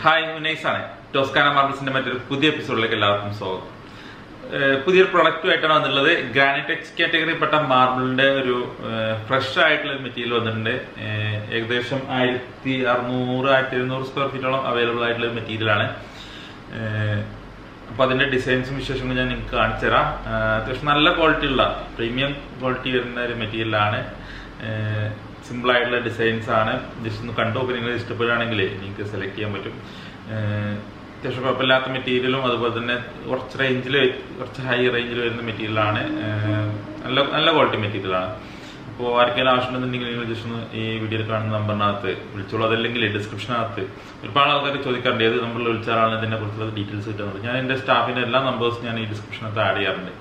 Hi ഉനൈസാണ് Toscana മാർബിൾസിന്റെ മറ്റൊരു പുതിയ എപ്പിസോഡിലേക്ക് എല്ലാവർക്കും സ്വാഗതം. പുതിയൊരു പ്രൊഡക്റ്റുമായിട്ടാണ് വന്നിട്ടുള്ളത്. ഗ്രാനൈറ്റ് എച്ച് കാറ്റഗറിയിൽപ്പെട്ട മാർബിളിന്റെ ഒരു ഫ്രഷ് ആയിട്ടുള്ള മെറ്റീരിയൽ വന്നിട്ടുണ്ട്. ഏകദേശം 1600-1700 സ്ക്വയർ ഫീറ്റോളം അവൈലബിൾ ആയിട്ടുള്ള മെറ്റീരിയലാണ്. അപ്പോൾ അതിന്റെ ഡിസൈൻസും വിശേഷങ്ങളും ഞാൻ നിങ്ങൾക്ക് കാണിച്ചു തരാം. അത്യാവശ്യം നല്ല ക്വാളിറ്റി ഉള്ള പ്രീമിയം ക്വാളിറ്റി വരുന്ന ഒരു മെറ്റീരിയലാണ്. സിമ്പിൾ ആയിട്ടുള്ള ഡിസൈൻസ് ആണ്. ജസ്റ്റ് ഒന്ന് കണ്ടു നോക്കി നിങ്ങൾ ഇഷ്ടപ്പെടുകയാണെങ്കിൽ നിങ്ങൾക്ക് സെലക്ട് ചെയ്യാൻ പറ്റും. അത്യാവശ്യം കുഴപ്പമില്ലാത്ത മെറ്റീരിയലും അതുപോലെ തന്നെ കുറച്ച് ഹൈ റേഞ്ചിൽ വരുന്ന മെറ്റീരിയലാണ്. നല്ല ക്വാളിറ്റി മെറ്റീരിയലാണ്. അപ്പോൾ ആർക്കെങ്കിലും ആവശ്യമുണ്ടെന്നുണ്ടെങ്കിൽ നിങ്ങൾ ജസ്റ്റ് ഒന്ന് ഈ വീഡിയോയിൽ കാണുന്ന നമ്പറിനകത്ത് വിളിച്ചോളൂ. അതല്ലെങ്കിൽ ഡിസ്ക്രിപ്ഷനകത്ത് ഒരുപാട് ആൾക്കാർ ചോദിക്കാറുണ്ട് ഏത് നമ്പറിൽ വിളിച്ചാലാണ് ഇതിനെ കുറിച്ചുള്ള ഡീറ്റെയിൽസ് കിട്ടുന്നത്. ഞാൻ എൻ്റെ സ്റ്റാഫിൻ്റെ എല്ലാ നമ്പേഴ്സും ഞാൻ ഈ ഡിസ്ക്രിപ്ഷനകത്ത് ആഡ് ചെയ്യാറുണ്ട്.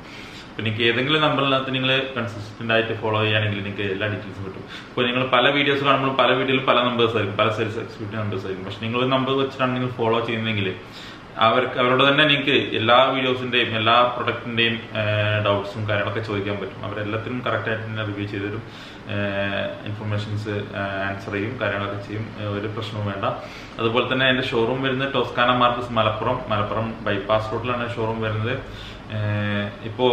അപ്പോൾ നിങ്ങൾക്ക് ഏതെങ്കിലും നമ്പറിനകത്ത് നിങ്ങൾ കൺസിസ്റ്റന്റ് ആയിട്ട് ഫോളോ ചെയ്യുകയാണെങ്കിൽ നിങ്ങൾക്ക് എല്ലാ ഡീറ്റെയിൽസും കിട്ടും. ഇപ്പോൾ നിങ്ങൾ പല വീഡിയോസ് കാണുമ്പോൾ പല വീഡിയോയിലും പല നമ്പേഴ്സ് ആയിരിക്കും, പല സെയിൽസ് എക്സിക്യൂട്ടീവ് നമ്പേഴ്സ് ആയിരിക്കും. പക്ഷെ നിങ്ങൾ നമ്പർ വെച്ചിട്ടാണ് നിങ്ങൾ ഫോളോ ചെയ്യുന്നതെങ്കിൽ അവരോട് തന്നെ നിങ്ങൾക്ക് എല്ലാ വീഡിയോസിന്റെയും എല്ലാ പ്രൊഡക്റ്റിന്റെയും ഡൗട്ട്സും കാര്യങ്ങളൊക്കെ ചോദിക്കാൻ പറ്റും. അവരെല്ലാത്തിനും കറക്റ്റായിട്ട് തന്നെ റിവ്യൂ ചെയ്തുതരും, ഇൻഫർമേഷൻസ് ആൻസർ ചെയ്യും, കാര്യങ്ങളൊക്കെ ചെയ്യും. ഒരു പ്രശ്നവും വേണ്ട. അതുപോലെ തന്നെ എൻ്റെ ഷോറൂം വരുന്നത് ടോസ്കാന മാർബിൾസ് മലപ്പുറം ബൈപ്പാസ് റോഡിലാണ് ഷോറൂം വരുന്നത്. ഇപ്പോൾ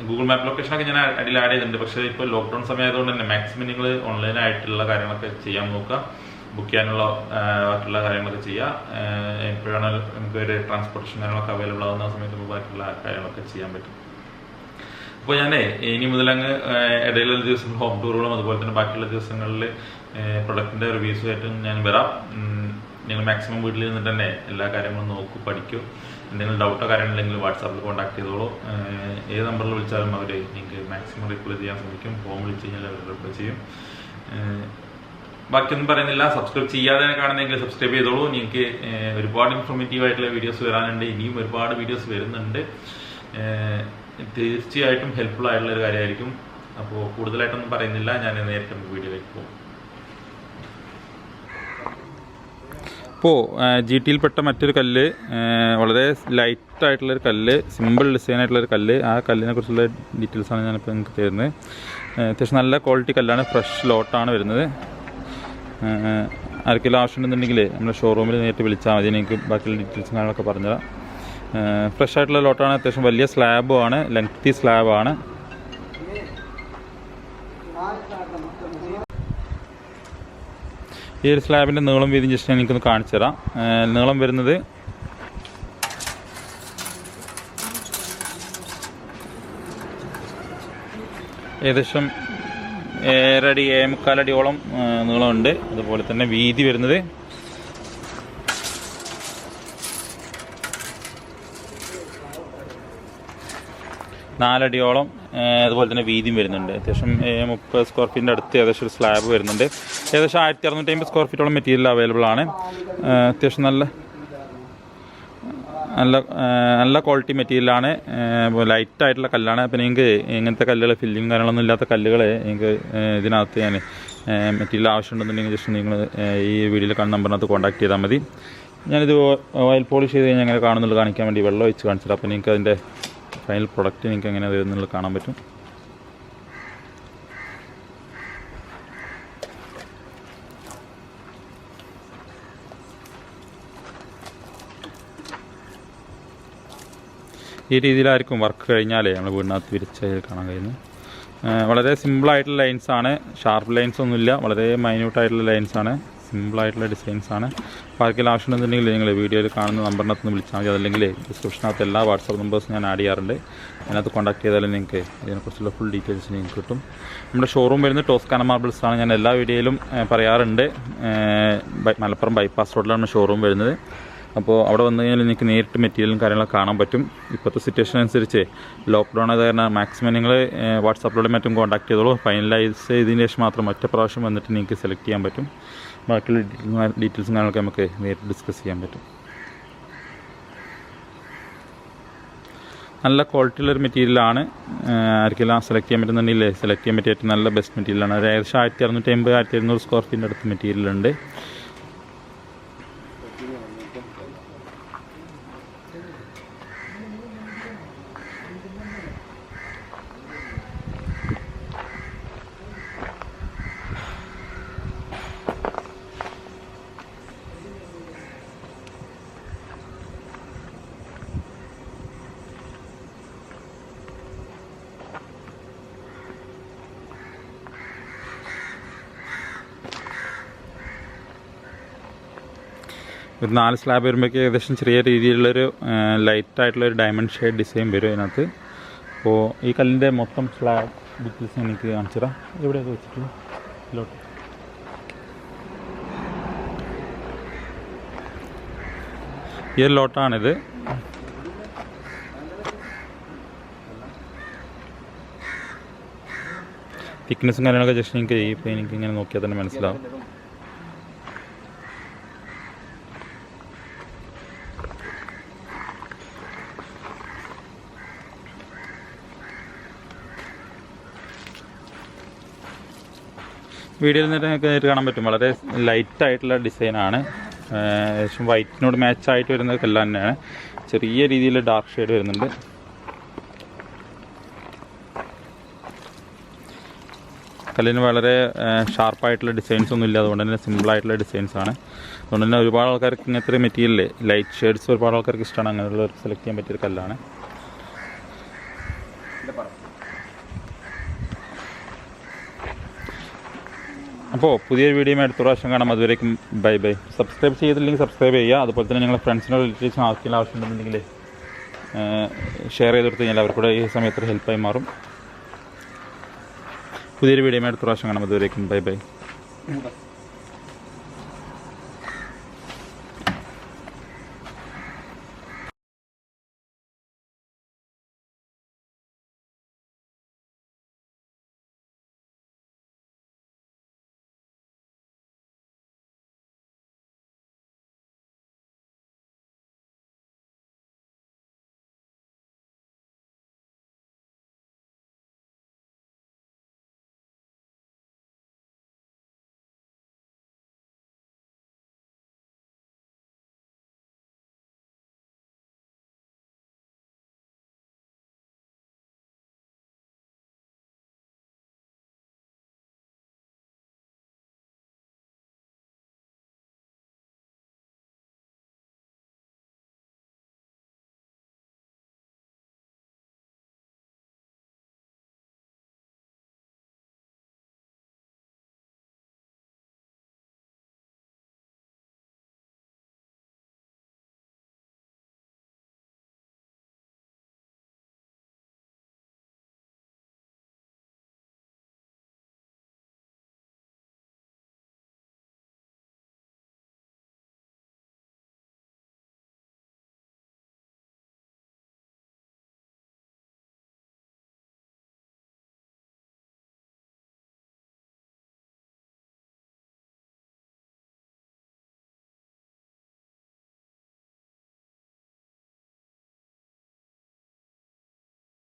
ഗൂഗിൾ മാപ്പ് ലൊക്കേഷനൊക്കെ ഞാൻ അടിയിൽ ആഡ് ചെയ്തിട്ടുണ്ട്. പക്ഷേ ഇപ്പോൾ ലോക്ക്ഡൗൺ സമയമായതുകൊണ്ട് തന്നെ മാക്സിമം നിങ്ങൾ ഓൺലൈനായിട്ടുള്ള കാര്യങ്ങളൊക്കെ ചെയ്യാൻ നോക്കുക. ബുക്ക് ചെയ്യാനുള്ള ബാക്കിയുള്ള കാര്യങ്ങളൊക്കെ ചെയ്യുക. എപ്പോഴാണ് നമുക്ക് ഒരു ട്രാൻസ്പോർട്ടേഷൻ കാര്യങ്ങളൊക്കെ അവൈലബിൾ ആകുന്ന സമയത്ത് നമുക്ക് ബാക്കിയുള്ള കാര്യങ്ങളൊക്കെ ചെയ്യാൻ പറ്റും. അപ്പോൾ ഞാൻ ഇനി മുതലങ്ങ് ഇടയിലുള്ള ദിവസം ഹോം ടൂറുകളും അതുപോലെ തന്നെ ബാക്കിയുള്ള ദിവസങ്ങളിൽ പ്രൊഡക്റ്റിൻ്റെ റിവ്യൂസുമായിട്ടും ഞാൻ വരാം. നിങ്ങൾ മാക്സിമം വീട്ടിൽ നിന്നിട്ട് തന്നെ എല്ലാ കാര്യങ്ങളും നോക്കൂ, പഠിക്കൂ. എന്തെങ്കിലും ഡൗട്ടോ കാര്യങ്ങളുണ്ടെങ്കിൽ വാട്സാപ്പിൽ കോൺടാക്ട് ചെയ്തോളൂ. ഏത് നമ്പറിൽ വിളിച്ചാലും അവർ നിങ്ങൾക്ക് മാക്സിമം റിപ്ലൈ ചെയ്യാൻ ശ്രമിക്കും. ഫോൺ വിളിച്ച് കഴിഞ്ഞാൽ അവർ റിപ്ലൈ ചെയ്യും. ബാക്കിയൊന്നും പറയുന്നില്ല. സബ്സ്ക്രൈബ് ചെയ്യാതെ കാണുന്നെങ്കിൽ സബ്സ്ക്രൈബ് ചെയ്തോളൂ. നിങ്ങൾക്ക് ഒരുപാട് ഇൻഫോർമേറ്റീവ് ആയിട്ടുള്ള വീഡിയോസ് വരാനുണ്ട്. ഇനിയും ഒരുപാട് വീഡിയോസ് വരുന്നുണ്ട്. തീർച്ചയായിട്ടും ഹെൽപ്ഫുൾ ആയിട്ടുള്ള ഒരു കാര്യമായിരിക്കും. അപ്പോൾ കൂടുതലായിട്ടൊന്നും പറയുന്നില്ല. ഞാൻ നേരിട്ട് വീഡിയോയിലേക്ക് പോകും. ഇപ്പോൾ ജി ടിയിൽപ്പെട്ട മറ്റൊരു കല്ല്, വളരെ ലൈറ്റ് ആയിട്ടുള്ളൊരു കല്ല്, സിമ്പിൾ ഡിസൈൻ ആയിട്ടുള്ളൊരു കല്ല്. ആ കല്ലിനെ കുറിച്ചുള്ള ഡീറ്റെയിൽസാണ് ഞാനിപ്പോൾ നിങ്ങൾക്ക് തരുന്നത്. അത്യാവശ്യം നല്ല ക്വാളിറ്റി കല്ലാണ്. ഫ്രഷ് ലോട്ടാണ് വരുന്നത്. ആർക്കെങ്കിലും ആവശ്യമുണ്ടെന്നുണ്ടെങ്കിൽ നമ്മുടെ ഷോറൂമിൽ നേരിട്ട് വിളിച്ചാൽ മതി. എനിക്ക് ബാക്കിയുള്ള ഡീറ്റെയിൽസും കാര്യങ്ങളൊക്കെ പറഞ്ഞുതരാം. ഫ്രഷ് ആയിട്ടുള്ള ലോട്ടാണ്. അത്യാവശ്യം വലിയ സ്ലാബുമാണ്, ലെങ്തി സ്ലാബാണ്. ഈ ഒരു സ്ലാബിൻ്റെ നീളം വീതി ജസ്റ്റ് ഞാൻ എനിക്കൊന്ന് കാണിച്ചു തരാം. നീളം വരുന്നത് ഏകദേശം 7 അടി 7.25 അടിയോളം നീളമുണ്ട്. അതുപോലെ തന്നെ വീതി വരുന്നത് 4 അടിയോളം അതുപോലെ തന്നെ വീതിയും വരുന്നുണ്ട്. അത്യാവശ്യം 30 സ്ക്വയർ ഫീറ്റിൻ്റെ അടുത്ത് ഏകദേശം ഒരു സ്ലാബ് വരുന്നുണ്ട്. ഏകദേശം 1650 സ്ക്വയർ ഫീറ്റോളം മെറ്റീരിയൽ അവൈലബിൾ ആണ്. അത്യാവശ്യം നല്ല ക്വാളിറ്റി മെറ്റീരിയലാണ്. ലൈറ്റ് ആയിട്ടുള്ള കല്ലാണ്. അപ്പോൾ നിങ്ങൾക്ക് ഇങ്ങനത്തെ കല്ലുകൾ ഫില്ലിങ് കാര്യങ്ങളൊന്നും ഇല്ലാത്ത കല്ലുകൾ നിങ്ങൾക്ക് ഇതിനകത്ത് ഞാൻ മെറ്റീരിയൽ ആവശ്യമുണ്ടെന്നുണ്ടെങ്കിൽ ജസ്റ്റ് നിങ്ങൾ ഈ വീഡിയോയിൽ കാണുന്ന നമ്പറിനകത്ത് കോൺടാക്ട് ചെയ്താൽ മതി. ഞാനിത് ഓയിൽ പോളിഷ് ചെയ്ത് കഴിഞ്ഞാൽ എങ്ങനെ കാണുന്നുള്ളത് കാണിക്കാൻ വേണ്ടി വെള്ളം ഒഴിച്ച് കാണിച്ചിട്ട് അപ്പോൾ നിങ്ങൾക്ക് അതിൻ്റെ ഫൈനൽ പ്രൊഡക്റ്റ് നിങ്ങൾക്ക് എങ്ങനെ വരുന്നുള്ളത് കാണാൻ പറ്റും. ഈ രീതിയിലായിരിക്കും വർക്ക് കഴിഞ്ഞാലേ നമ്മൾ വീടിനകത്ത് വിരിച്ച് കാണാൻ കഴിയുന്നത്. വളരെ സിമ്പിളായിട്ടുള്ള ലൈൻസാണ്, ഷാർപ്പ് ലൈൻസ് ഒന്നുമില്ല. വളരെ മൈന്യൂട്ടായിട്ടുള്ള ലൈൻസാണ്, സിമ്പിളായിട്ടുള്ള ഡിസൈൻസാണ്. അപ്പോൾ ആർക്കെങ്കിലും ആവശ്യമുണ്ടെന്നുണ്ടെങ്കിൽ നിങ്ങൾ വീഡിയോയിൽ കാണുന്ന നമ്പറിനകത്ത് നിന്ന് വിളിച്ചാൽ മതി. അതല്ലെങ്കിൽ ഡിസ്ക്രിപ്ഷനകത്ത് എല്ലാ വാട്സാപ്പ് നമ്പേഴ്സും ഞാൻ ആഡ് ചെയ്യാറുണ്ട്. അതിനകത്ത് കോൺടാക്ട് ചെയ്താലും നിങ്ങൾക്ക് ഇതിനെക്കുറിച്ചുള്ള ഫുൾ ഡീറ്റെയിൽസ് നിങ്ങൾക്ക് കിട്ടും. നമ്മുടെ ഷോറൂം വരുന്നത് ടോസ്കാന മാർബിൾസാണ്. ഞാൻ എല്ലാ വീഡിയോയിലും പറയാറുണ്ട്. മലപ്പുറം ബൈപ്പാസ് റോഡിലാണ് ഷോറൂം വരുന്നത്. അപ്പോൾ അവിടെ വന്നു കഴിഞ്ഞാൽ നിങ്ങൾക്ക് നേരിട്ട് മെറ്റീരിയലും കാര്യങ്ങളൊക്കെ കാണാൻ പറ്റും. ഇപ്പോഴത്തെ സിറ്റുവേഷൻ അനുസരിച്ച് ലോക്ക്ഡൗൺ ആയത് കാരണം മാക്സിമം നിങ്ങൾ വാട്സാപ്പിലൂടെ മറ്റും കോൺടാക്ട് ചെയ്തോളൂ. ഫൈനലൈസ് ചെയ്തതിന് ശേഷം മാത്രം ഒറ്റ പ്രാവശ്യം വന്നിട്ട് നിങ്ങൾക്ക് സെലക്ട് ചെയ്യാൻ പറ്റും. ബാക്കിയുള്ള ഡീറ്റെയിൽസും കാര്യങ്ങളൊക്കെ നമുക്ക് നേരിട്ട് ഡിസ്കസ് ചെയ്യാൻ പറ്റും. നല്ല ക്വാളിറ്റിയുള്ളൊരു മെറ്റീരിയലാണ്. ആർക്കെല്ലാം സെലക്ട് ചെയ്യാൻ പറ്റുന്നുണ്ടെങ്കിൽ സെലക്ട് ചെയ്യാൻ പറ്റിയ ഏറ്റവും നല്ല ബെസ്റ്റ് മെറ്റീരിയലാണ്. ഒരു ഏകദേശം 1650-1700 സ്ക്വയർ ഫീറ്റിൻ്റെ അടുത്ത് മെറ്റീരിയലുണ്ട്. ഒരു 4 സ്ലാബ് വരുമ്പോഴേക്ക് ഏകദേശം ചെറിയ രീതിയിലുള്ളൊരു ലൈറ്റായിട്ടുള്ളൊരു ഡയമണ്ട് ഷെയ്ഡ് ഡിസൈൻ വരും അതിനകത്ത്. അപ്പോൾ ഈ കല്ലിൻ്റെ മൊത്തം സ്ലാബ് ഡീറ്റെയിൽസ് എനിക്ക് കാണിച്ചു തരാം. എവിടെയൊക്കെ വെച്ചിട്ട് ഇതിലോട്ട് ഈ ഒരു ലോട്ടാണിത്. തിക്നെസ്സും കാര്യങ്ങളൊക്കെ ജസ്റ്റ് നിങ്ങൾക്ക് ഇപ്പോൾ എനിക്കിങ്ങനെ നോക്കിയാൽ തന്നെ മനസ്സിലാവും. വീഡിയോയിൽ നേരിട്ട് കാണാൻ പറ്റും. വളരെ ലൈറ്റായിട്ടുള്ള ഡിസൈനാണ്. ഏകദേശം വൈറ്റിനോട് മാച്ചായിട്ട് വരുന്ന കല്ല് തന്നെയാണ്. ചെറിയ രീതിയിൽ ഡാർക്ക് ഷെയ്ഡ് വരുന്നുണ്ട്. കല്ലിന് വളരെ ഷാർപ്പായിട്ടുള്ള ഡിസൈൻസ് ഒന്നും ഇല്ല. അതുകൊണ്ട് തന്നെ സിമ്പിളായിട്ടുള്ള ഡിസൈൻസാണ്. അതുകൊണ്ട് തന്നെ ഒരുപാട് ആൾക്കാർക്ക് ഇങ്ങനത്തെ മെറ്റീരിയലില്ലേ ലൈറ്റ് ഷെയ്ഡ്സ് ഒരുപാട് ആൾക്കാർക്ക് ഇഷ്ടമാണ്. അങ്ങനെയുള്ളവർക്ക് സെലക്ട് ചെയ്യാൻ പറ്റിയൊരു കല്ലാണ്. അപ്പോൾ പുതിയൊരു വീഡിയോ അടുത്ത പ്രാവശ്യം കാണാം. അതുവരേക്കും ബൈ ബൈ. സബ്സ്ക്രൈബ് ചെയ്തില്ലെങ്കിൽ സബ്സ്ക്രൈബ് ചെയ്യുക. അതുപോലെ തന്നെ നിങ്ങളുടെ ഫ്രണ്ട്സിനോ റിലേറ്റീവ്സിനോ ആർക്കെങ്കിലും ആവശ്യമുണ്ടെന്നുണ്ടെങ്കിൽ ഷെയർ ചെയ്ത് കൊടുത്ത് കഴിഞ്ഞാൽ അവർക്കൂടെ ഈ സമയത്ത് ഹെൽപ്പായി മാറും. പുതിയൊരു വീഡിയോ അടുത്ത പ്രാവശ്യം കാണാം. അതുവരേക്കും ബൈ ബൈ.